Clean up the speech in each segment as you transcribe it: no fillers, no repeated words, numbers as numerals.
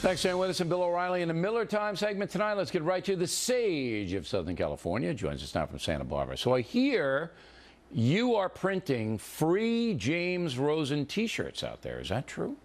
Thanks for staying with us. And Bill O'Reilly in the Miller Time segment tonight. Let's get right to the sage of Southern California. Joins us now from Santa Barbara. So I hear you are printing free James Rosen T-shirts out there. Is that true?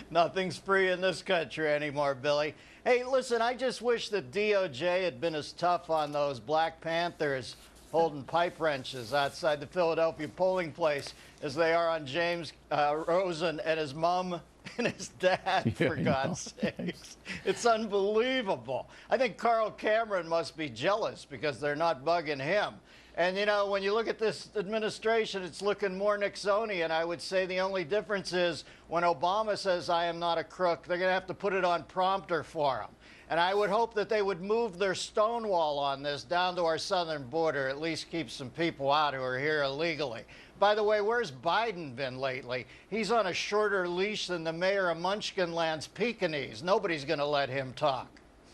Nothing's free in this country anymore, Billy. Hey, listen, I just wish that DOJ had been as tough on those Black Panthers holding pipe wrenches outside the Philadelphia polling place as they are on James Rosen and his mom and his dad, for God's sakes. It's unbelievable. I think Carl Cameron must be jealous because they're not bugging him. And, you know, when you look at this administration, it's looking more Nixonian. I would say the only difference is when Obama says, I am not a crook, they're going to have to put it on prompter for him. And I would hope that they would move their stonewall on this down to our southern border, at least keep some people out who are here illegally. By the way, where's Biden been lately? He's on a shorter leash than the mayor of Munchkinland's Pekingese. Nobody's going to let him talk.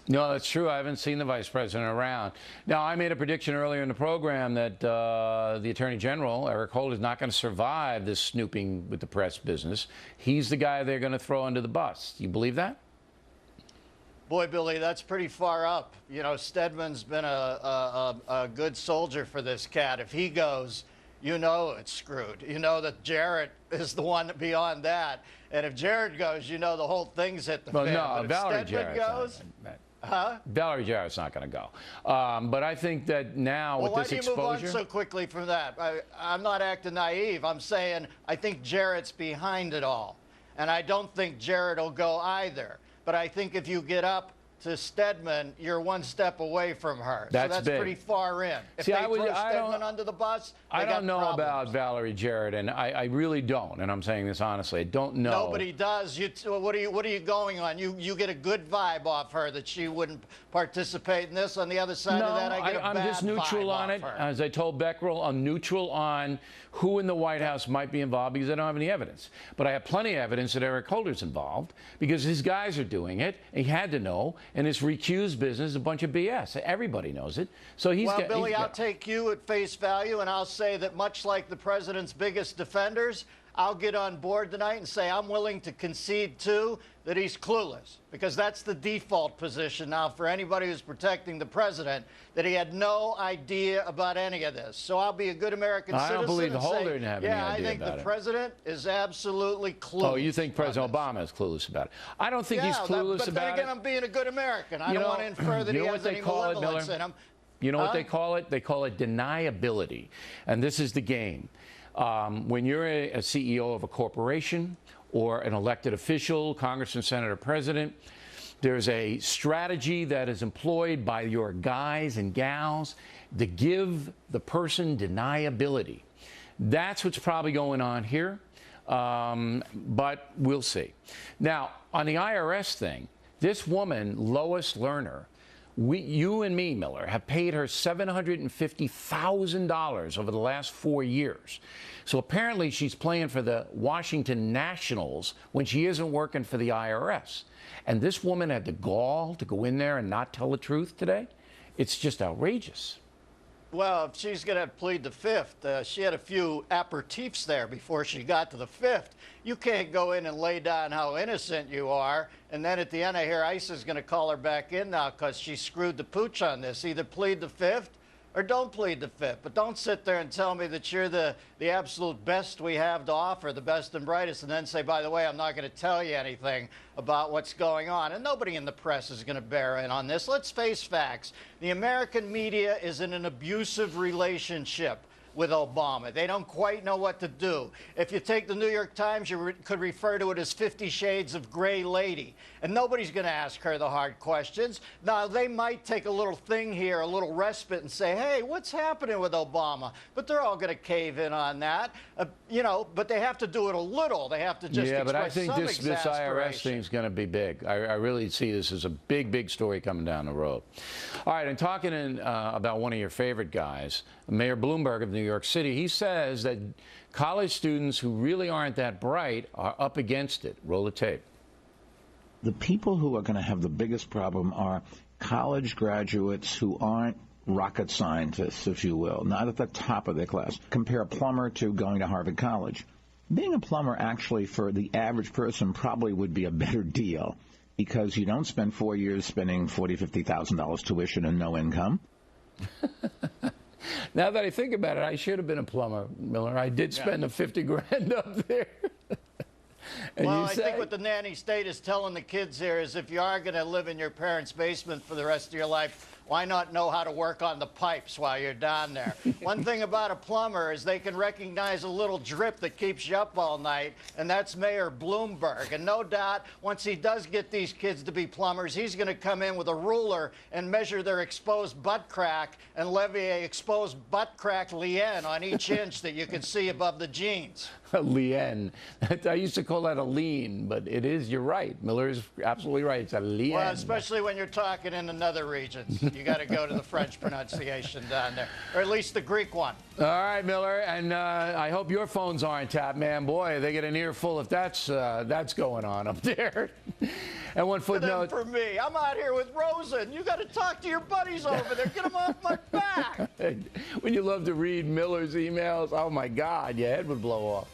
No, that's true. I haven't seen the vice president around. Now, I made a prediction earlier in the program that the Attorney General, Eric Holder, is not going to survive this snooping with the press business. He's the guy they're going to throw under the bus. Do you believe that? Boy, Billy, that's pretty far up. You know, Stedman's been a good soldier for this cat. If he goes, you know it's screwed. You know that Jarrett is the one beyond that. And if Jarrett goes, you know the whole thing's hit the fan. No, but Valerie if Stedman goes, Valerie Jarrett's not going to go. But I think that now with this exposure... Why do you move on so quickly from that? I'm not acting naive. I'm saying I think Jarrett's behind it all. And I don't think Jarrett will go either. But I think if you get up to Stedman, you're one step away from her. That's so that's big. pretty far in. If See, they throw Stedman under the bus, I don't know problems. about Valerie Jarrett, and I really don't, and I'm saying this honestly. I don't know. Nobody does. What are you going on? You get a good vibe off her that she wouldn't participate in this. On the other side of that, I get a bad I'm just neutral on it. As I told Beckrell, I'm neutral on who in the White House might be involved because I don't have any evidence. But I have plenty of evidence that Eric Holder's involved because his guys are doing it. He had to know, and his recused business is a bunch of BS. Everybody knows it. So he's well, Billy, I'll take you at face value, and I'll say that much like the president's biggest defenders, I'll get on board tonight and say I'm willing to concede, too, that he's clueless, because that's the default position now for anybody who's protecting the president, that he had no idea about any of this. So I'll be a good American citizen. I don't believe Holder didn't have any idea about it. Yeah, I think the president is absolutely clueless. Oh, you think President Obama is clueless about it? I don't think he's clueless about it. But then again, I'm being a good American. I don't want to infer that he has any malevolence in him. You know what they call it? They call it deniability. And this is the game. When you're a CEO of a corporation or an elected official, congressman, senator, president, there's a strategy that is employed by your guys and gals to give the person deniability. That's what's probably going on here, but we'll see. Now, on the IRS thing, this woman, Lois Lerner, you and me, Miller, have paid her $750,000 over the last 4 years. So apparently she's playing for the Washington Nationals when she isn't working for the IRS. And this woman had the gall to go in there and not tell the truth today? It's just outrageous. Well, if she's going to plead the fifth, she had a few aperitifs there before she got to the fifth. You can't go in and lay down how innocent you are, and then at the end I hear ICE is going to call her back in now because she screwed the pooch on this. Either plead the fifth or don't plead the fifth. But don't sit there and tell me that you're the absolute best we have to offer, the best and brightest, and then say, by the way, I'm not going to tell you anything about what's going on. And nobody in the press is going to bear in on this. Let's face facts. The American media is in an abusive relationship with Obama. They don't quite know what to do. If you take the New York Times, you could refer to it as 50 Shades of Gray Lady. And nobody's going to ask her the hard questions. Now, they might take a little thing here, a little respite, and say, hey, what's happening with Obama? But they're all going to cave in on that. You know, but they have to do it a little. They have to just express some exasperation. Yeah, but I think this IRS thing is going to be big. I really see this as a big, big story coming down the road. All right, and talking about one of your favorite guys, Mayor Bloomberg of New York City, he says that college students who really aren't that bright are up against it. Roll the tape. The people who are going to have the biggest problem are college graduates who aren't rocket scientists, if you will, not at the top of their class. Compare a plumber to going to Harvard College. Being a plumber actually for the average person probably would be a better deal because you don't spend 4 years spending $40,000, $50,000 tuition and no income. Now that I think about it, I should have been a plumber, Miller. I did spend the 50 grand up there. And well, you I think what the nanny state is telling the kids here is if you are going to live in your parents' basement for the rest of your life, why not know how to work on the pipes while you're down there? One thing about a plumber is they can recognize a little drip that keeps you up all night, and that's Mayor Bloomberg. And no doubt, once he does get these kids to be plumbers, he's going to come in with a ruler and measure their exposed butt crack and levy a exposed butt crack lien on each inch that you can see above the jeans. A lien. I used to call that a lien, but it is, you're right. Miller is absolutely right. It's a lien. Well, especially when you're talking in another regions. You got to go to the French pronunciation down there, or at least the Greek one. All right, Miller, and I hope your phones aren't tapped, man. Boy, they get an earful if that's going on up there. And one footnote. For me, I'm out here with Rosen. You got to talk to your buddies over there. Get them off my back. When you love to read Miller's emails, oh my God, your head would blow off.